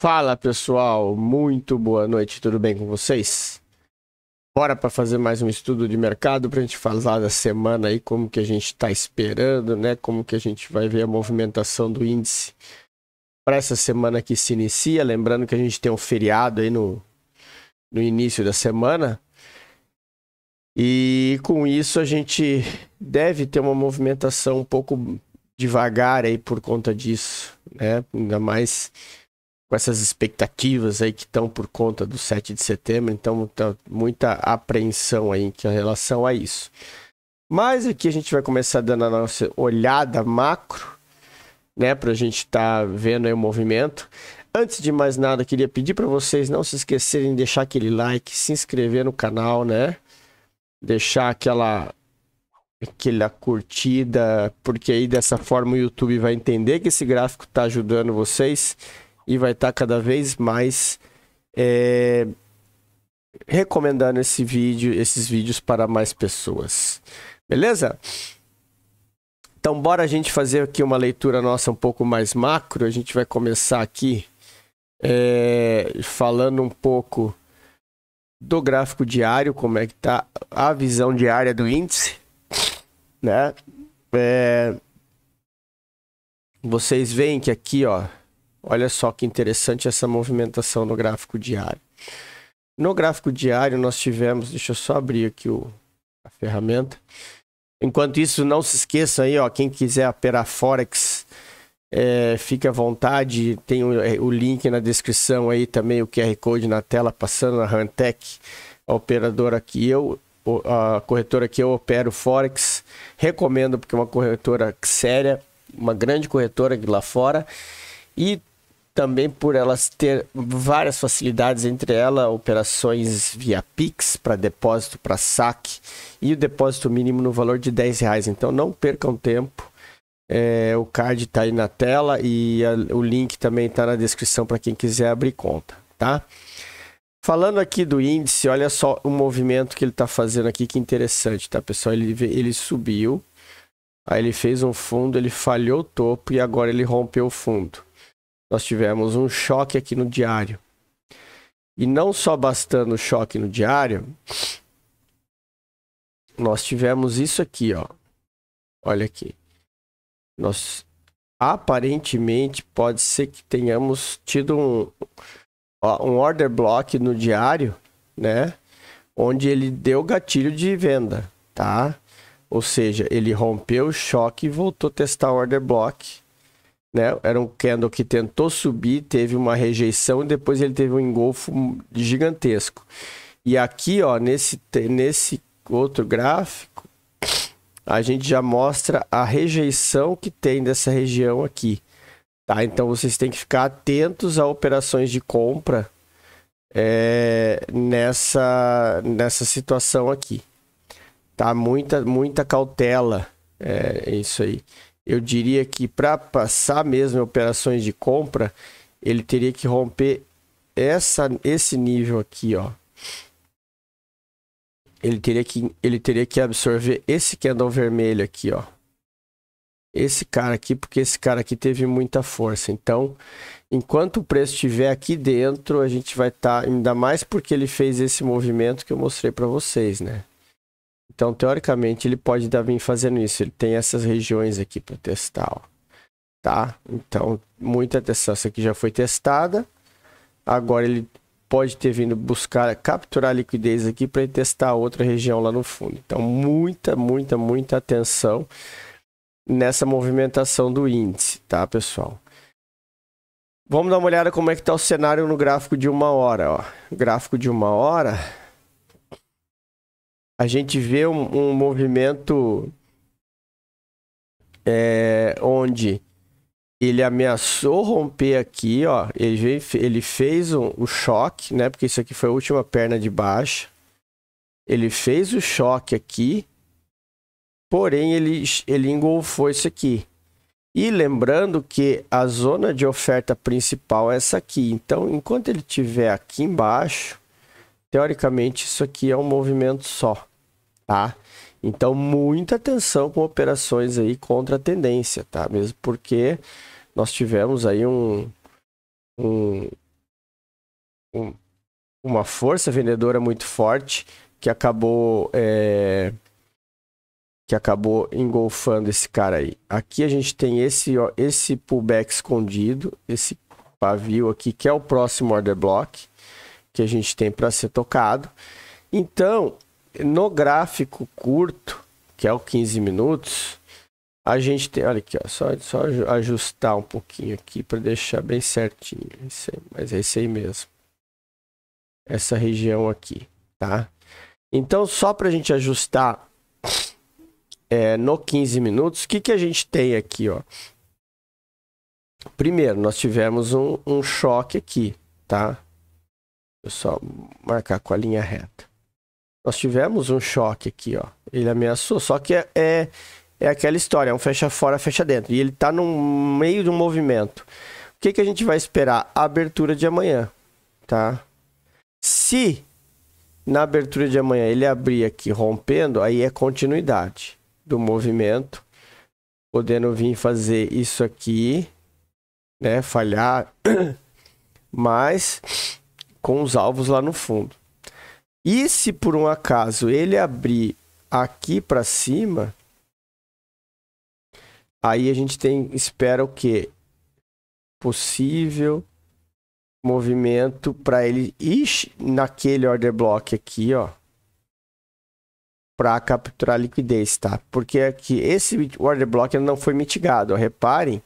Fala pessoal, muito boa noite, tudo bem com vocês? Bora para fazer mais um estudo de mercado para a gente falar da semana aí, como que a gente está esperando, né? Como que a gente vai ver a movimentação do índice para essa semana que se inicia. Lembrando que a gente tem um feriado aí no início da semana. E com isso a gente deve ter uma movimentação um pouco devagar aí por conta disso, né? Ainda mais com essas expectativas aí que estão por conta do 7 de setembro, então tá muita apreensão aí em relação a isso. Mas aqui a gente vai começar dando a nossa olhada macro, né, para a gente estar vendo aí o movimento. Antes de mais nada, queria pedir para vocês não se esquecerem de deixar aquele like, se inscrever no canal, né, deixar aquela curtida, porque aí dessa forma o YouTube vai entender que esse gráfico está ajudando vocês e vai estar cada vez mais recomendando esses vídeos para mais pessoas. Beleza? Então bora a gente fazer aqui uma leitura nossa um pouco mais macro. A gente vai começar aqui falando um pouco do gráfico diário, como é que tá a visão diária do índice, né? Vocês veem que aqui, ó, olha só que interessante essa movimentação no gráfico diário. No gráfico diário nós tivemos, deixa eu só abrir aqui a ferramenta. Enquanto isso, não se esqueça aí, ó, quem quiser operar Forex, fique à vontade, tem o link na descrição aí também, o QR Code na tela, passando na Hantec, a operadora que a corretora que eu opero Forex, recomendo porque é uma corretora séria, uma grande corretora aqui lá fora, e também por elas ter várias facilidades, entre elas operações via Pix para depósito, para saque e o depósito mínimo no valor de R$10. Então não percam tempo, o card está aí na tela e o link também está na descrição para quem quiser abrir conta, tá? Falando aqui do índice, olha só o movimento que ele está fazendo aqui, que interessante, tá pessoal? Ele subiu, aí ele fez um fundo, ele falhou o topo e agora ele rompeu o fundo. Nós tivemos um choque aqui no diário. E não só bastando o choque no diário, nós tivemos isso aqui, ó. Olha aqui. Nós aparentemente pode ser que tenhamos tido um order block no diário, né? Onde ele deu gatilho de venda, tá? Ou seja, ele rompeu o choque e voltou a testar o order block. Né? Era um candle que tentou subir, teve uma rejeição e depois ele teve um engolfo gigantesco. E aqui, ó, nesse outro gráfico, a gente já mostra a rejeição que tem dessa região aqui. Tá? Então vocês têm que ficar atentos a operações de compra nessa situação aqui. Tá? Muita cautela. É isso aí. Eu diria que para passar mesmo em operações de compra, ele teria que romper esse nível aqui, ó. Ele teria que absorver esse candle vermelho aqui, ó. Esse cara aqui, porque esse cara aqui teve muita força. Então, enquanto o preço estiver aqui dentro, a gente vai estar, ainda mais porque ele fez esse movimento que eu mostrei para vocês, né? Então, teoricamente, ele pode vir fazendo isso. Ele tem essas regiões aqui para testar, ó. Tá? Então, muita atenção. Essa aqui já foi testada. Agora, ele pode ter vindo buscar, capturar a liquidez aqui para testar outra região lá no fundo. Então, muita atenção nessa movimentação do índice, tá, pessoal? Vamos dar uma olhada como é que está o cenário no gráfico de 1 hora, ó. Gráfico de 1 hora... A gente vê um movimento onde ele ameaçou romper aqui, ó. Ele fez o choque, né? Porque isso aqui foi a última perna de baixa. Ele fez o choque aqui, porém ele engolfou isso aqui. E lembrando que a zona de oferta principal é essa aqui. Então, enquanto ele estiver aqui embaixo, teoricamente, isso aqui é um movimento só, tá? Então, muita atenção com operações aí contra a tendência, tá? Mesmo porque nós tivemos aí uma força vendedora muito forte que acabou engolfando esse cara aí. Aqui a gente tem esse pullback escondido, esse pavio aqui, que é o próximo order block que a gente tem para ser tocado. Então, no gráfico curto, que é o 15 minutos, a gente tem, olha aqui, ó, só ajustar um pouquinho aqui para deixar bem certinho. Mas é esse aí mesmo. Essa região aqui, tá? Então, só para a gente ajustar no 15 minutos, o que a gente tem aqui, ó? Primeiro, nós tivemos um choque aqui, tá? Deixa eu só marcar com a linha reta. Nós tivemos um choque aqui, ó. Ele ameaçou, só que é aquela história, é um fecha fora, fecha dentro. E ele tá no meio de um movimento. O que a gente vai esperar? A abertura de amanhã, tá? Se na abertura de amanhã ele abrir aqui rompendo, aí é continuidade do movimento, podendo vir fazer isso aqui, né? Falhar, mas com os alvos lá no fundo. E se por um acaso ele abrir aqui para cima, aí a gente espera o quê? Possível movimento para ele ir naquele order block aqui, ó, para capturar liquidez, tá? Porque aqui esse order block não foi mitigado, ó. Reparem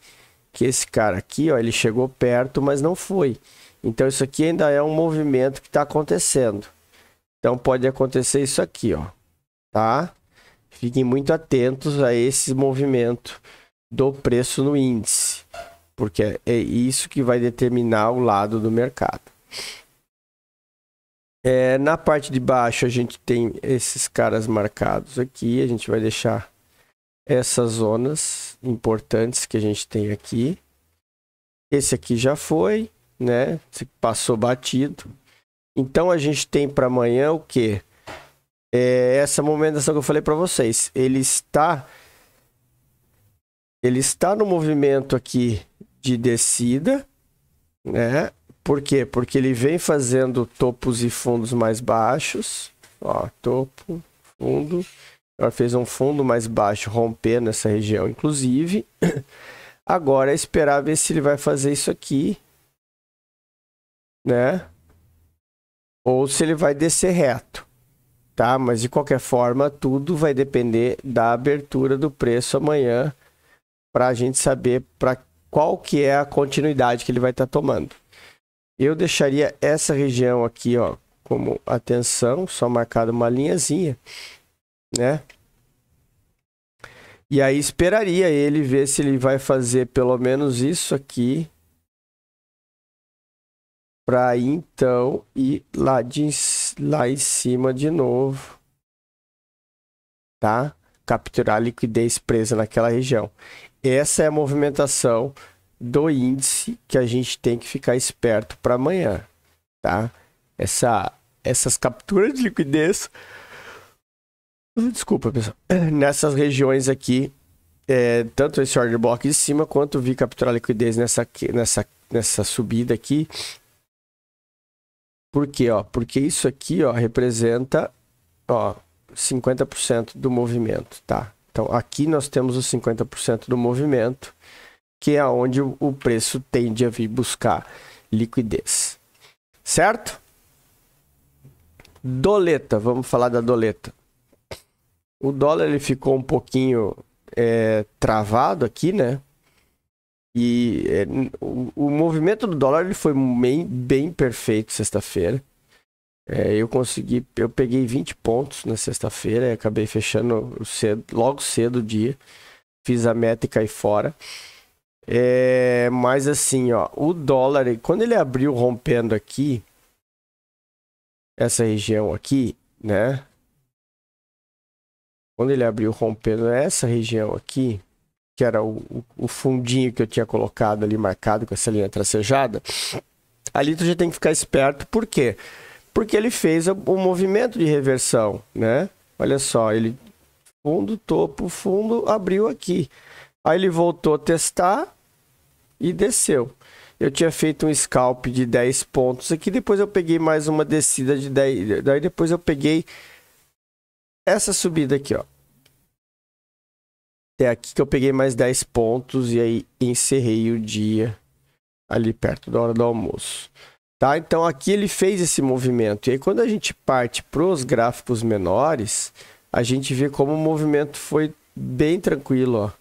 que esse cara aqui, ó, ele chegou perto, mas não foi. Então isso aqui ainda é um movimento que está acontecendo. Então pode acontecer isso aqui, ó, tá? Fiquem muito atentos a esse movimento do preço no índice, porque é isso que vai determinar o lado do mercado. Na parte de baixo a gente tem esses caras marcados aqui, a gente vai deixar essas zonas importantes que a gente tem aqui. Esse aqui já foi, né? Esse passou batido. Então a gente tem para amanhã o que? Essa movimentação que eu falei para vocês. Ele está no movimento aqui de descida, né? Por quê? Porque ele vem fazendo topos e fundos mais baixos. Ó, topo, fundo. Ela fez um fundo mais baixo, rompendo essa região, inclusive. Agora é esperar ver se ele vai fazer isso aqui, né? Ou se ele vai descer reto, tá? Mas de qualquer forma, tudo vai depender da abertura do preço amanhã, para a gente saber para qual que é a continuidade que ele vai estar tomando. Eu deixaria essa região aqui, ó, como atenção, só marcado uma linhazinha, né? E aí esperaria ele ver se ele vai fazer pelo menos isso aqui, para então ir lá em cima de novo, tá? Capturar a liquidez presa naquela região. Essa é a movimentação do índice que a gente tem que ficar esperto para amanhã, tá? Essas capturas de liquidez, desculpa pessoal, nessas regiões aqui, tanto esse order block de cima quanto vi capturar liquidez nessa subida aqui. Por quê? Ó? Porque isso aqui, ó, representa, ó, 50% do movimento, tá? Então aqui nós temos os 50% do movimento, que é onde o preço tende a vir buscar liquidez. Certo? Doleta, vamos falar da doleta. O dólar ele ficou um pouquinho travado aqui, né? E o movimento do dólar ele foi bem perfeito sexta-feira. Eu peguei 20 pontos na sexta-feira e acabei fechando logo cedo o dia. Fiz a meta e caí fora. Mas assim, ó, o dólar, quando ele abriu rompendo aqui, essa região aqui, né? Quando ele abriu rompendo essa região aqui, que era o fundinho que eu tinha colocado ali, marcado com essa linha tracejada, ali tu já tem que ficar esperto. Por quê? Porque ele fez o movimento de reversão, né? Olha só, ele fundo, topo, fundo, abriu aqui. Aí ele voltou a testar e desceu. eu tinha feito um scalp de 10 pontos aqui, depois eu peguei mais uma descida de 10, daí depois eu peguei essa subida aqui, ó. É aqui que eu peguei mais 10 pontos e aí encerrei o dia ali perto da hora do almoço. Tá? Então aqui ele fez esse movimento. E aí quando a gente parte para os gráficos menores, a gente vê como o movimento foi bem tranquilo, ó.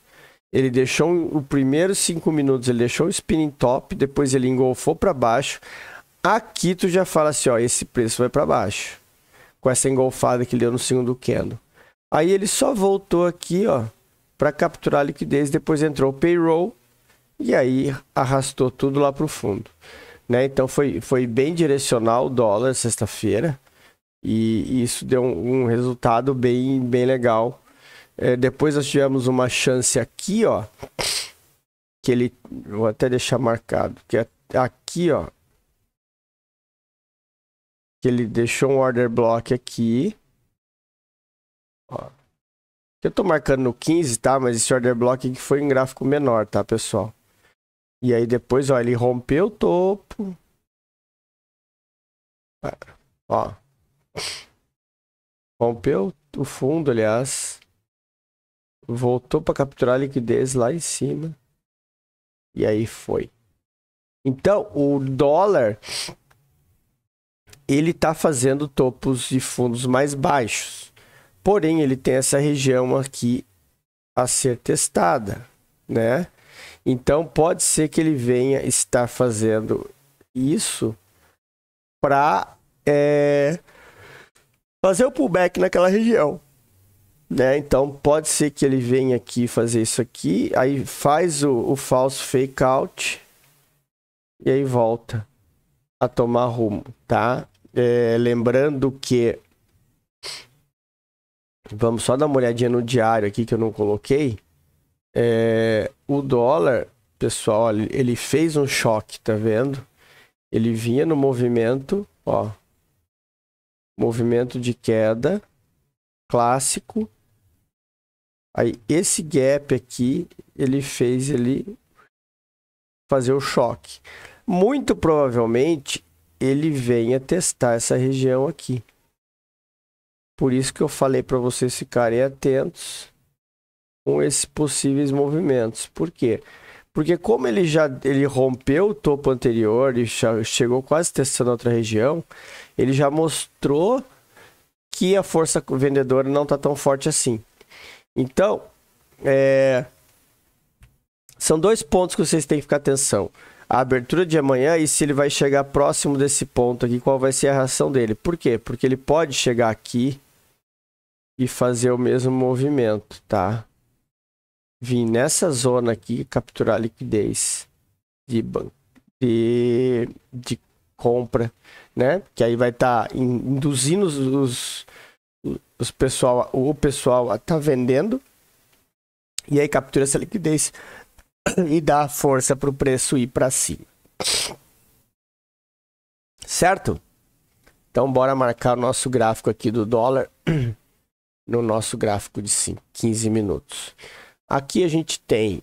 Ele deixou o primeiro 5 minutos, ele deixou o spinning top, depois ele engolfou para baixo. Aqui tu já fala assim, ó, esse preço vai para baixo. Com essa engolfada que ele deu no segundo candle. Aí ele só voltou aqui, ó, para capturar a liquidez, depois entrou o payroll e aí arrastou tudo lá para o fundo. Né? Então foi bem direcional o dólar sexta-feira e isso deu um resultado bem legal. Depois nós tivemos uma chance aqui, ó, que ele, vou até deixar marcado, que é aqui, ó, que ele deixou um order block aqui, ó. Eu tô marcando no 15, tá? Mas esse order block aqui foi em gráfico menor, tá, pessoal? E aí depois, ó, ele rompeu o topo. Ó. Rompeu o fundo, aliás. Voltou para capturar a liquidez lá em cima. E aí foi. Então, o dólar, ele tá fazendo topos e fundos mais baixos. Porém, ele tem essa região aqui a ser testada, né? Então, pode ser que ele venha estar fazendo isso para fazer o pullback naquela região, né? Então, pode ser que ele venha aqui fazer isso aqui, aí faz o falso fake out e aí volta a tomar rumo, tá? Lembrando que vamos só dar uma olhadinha no diário aqui que eu não coloquei. O dólar, pessoal, olha, ele fez um choque, tá vendo? Ele vinha no movimento, ó, movimento de queda clássico. Aí esse gap aqui, ele fez ele fazer o choque. Muito provavelmente ele venha testar essa região aqui. Por isso que eu falei para vocês ficarem atentos com esses possíveis movimentos. Por quê? Porque como ele rompeu o topo anterior e chegou quase testando outra região, ele já mostrou que a força vendedora não está tão forte assim. Então, são dois pontos que vocês têm que ficar atenção. A abertura de amanhã e se ele vai chegar próximo desse ponto aqui, qual vai ser a reação dele. Por quê? Porque ele pode chegar aqui e fazer o mesmo movimento, tá? Vir nessa zona aqui, capturar a liquidez de compra, né? Que aí vai estar induzindo o pessoal a estar vendendo e aí captura essa liquidez e dá força para o preço ir para cima. Certo? Então bora marcar o nosso gráfico aqui do dólar no nosso gráfico de 15 minutos. Aqui a gente tem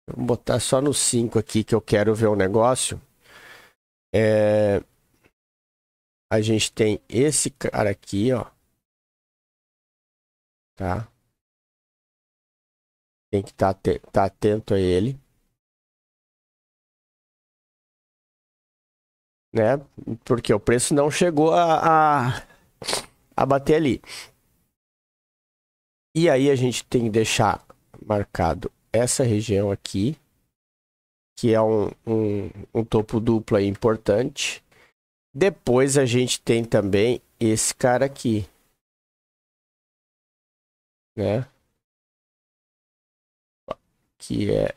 vou botar só no 5 aqui que eu quero ver o negócio. A gente tem esse cara aqui, ó. Tá? Tem que tá atento a ele. Né? Porque o preço não chegou a bater ali. E aí a gente tem que deixar marcado essa região aqui, que é um topo duplo aí importante. Depois a gente tem também esse cara aqui, né? Que é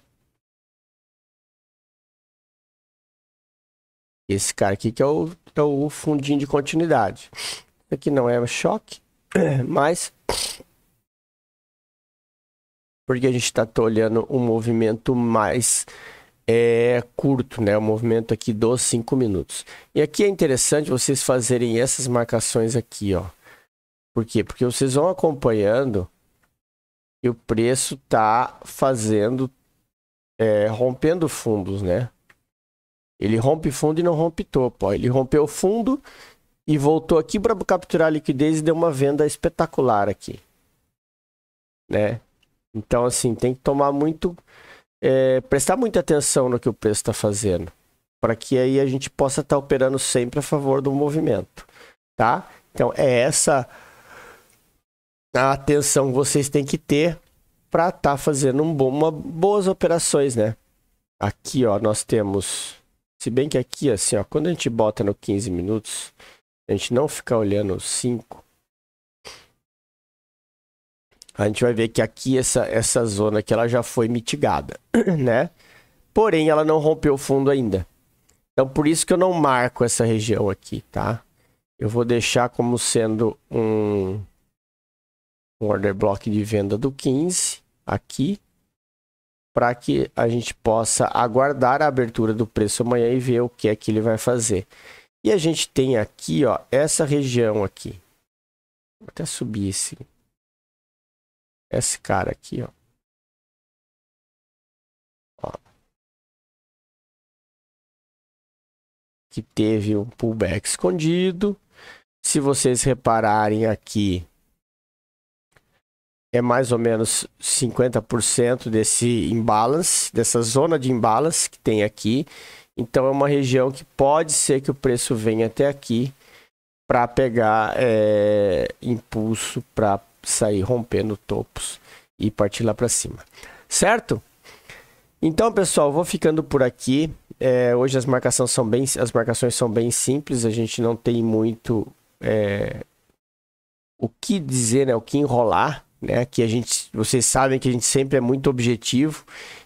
esse cara aqui, que é o fundinho de continuidade. Aqui não é choque, mas porque a gente está olhando um movimento mais curto, né? O movimento aqui dos 5 minutos. E aqui é interessante vocês fazerem essas marcações aqui, ó. Por quê? Porque vocês vão acompanhando e o preço tá fazendo rompendo fundos, né? Ele rompe fundo e não rompe topo. Ó. Ele rompeu fundo e voltou aqui para capturar a liquidez e deu uma venda espetacular aqui, né? Então, assim, tem que tomar muito... prestar muita atenção no que o preço está fazendo, para que aí a gente possa estar operando sempre a favor do movimento, tá? Então, é essa a atenção que vocês têm que ter para estar fazendo boas operações, né? Aqui, ó, nós temos... Se bem que aqui, assim, ó, quando a gente bota no 15 minutos, a gente não fica olhando 5, a gente vai ver que aqui essa zona aqui ela já foi mitigada, né? Porém, ela não rompeu o fundo ainda. Então, por isso que eu não marco essa região aqui, tá? Eu vou deixar como sendo um order block de venda do 15 aqui, para que a gente possa aguardar a abertura do preço amanhã e ver o que é que ele vai fazer. E a gente tem aqui, ó, essa região aqui. Vou até subir esse cara aqui, ó. Que teve um pullback escondido. Se vocês repararem aqui, é mais ou menos 50% desse imbalance, dessa zona de imbalance que tem aqui. Então é uma região que pode ser que o preço venha até aqui para pegar impulso para sair rompendo topos e partir lá para cima, certo? Então, pessoal, vou ficando por aqui. Hoje as marcações são bem simples, a gente não tem muito o que dizer, né? O que enrolar, né? Que vocês sabem que a gente sempre é muito objetivo,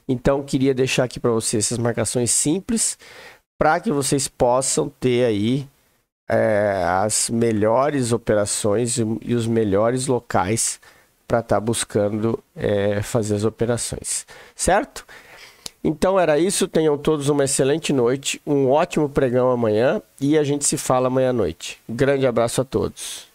então queria deixar aqui para vocês essas marcações simples para que vocês possam ter aí as melhores operações e os melhores locais para estar buscando fazer as operações, certo? Então era isso, tenham todos uma excelente noite, um ótimo pregão amanhã e a gente se fala amanhã à noite. Grande abraço a todos.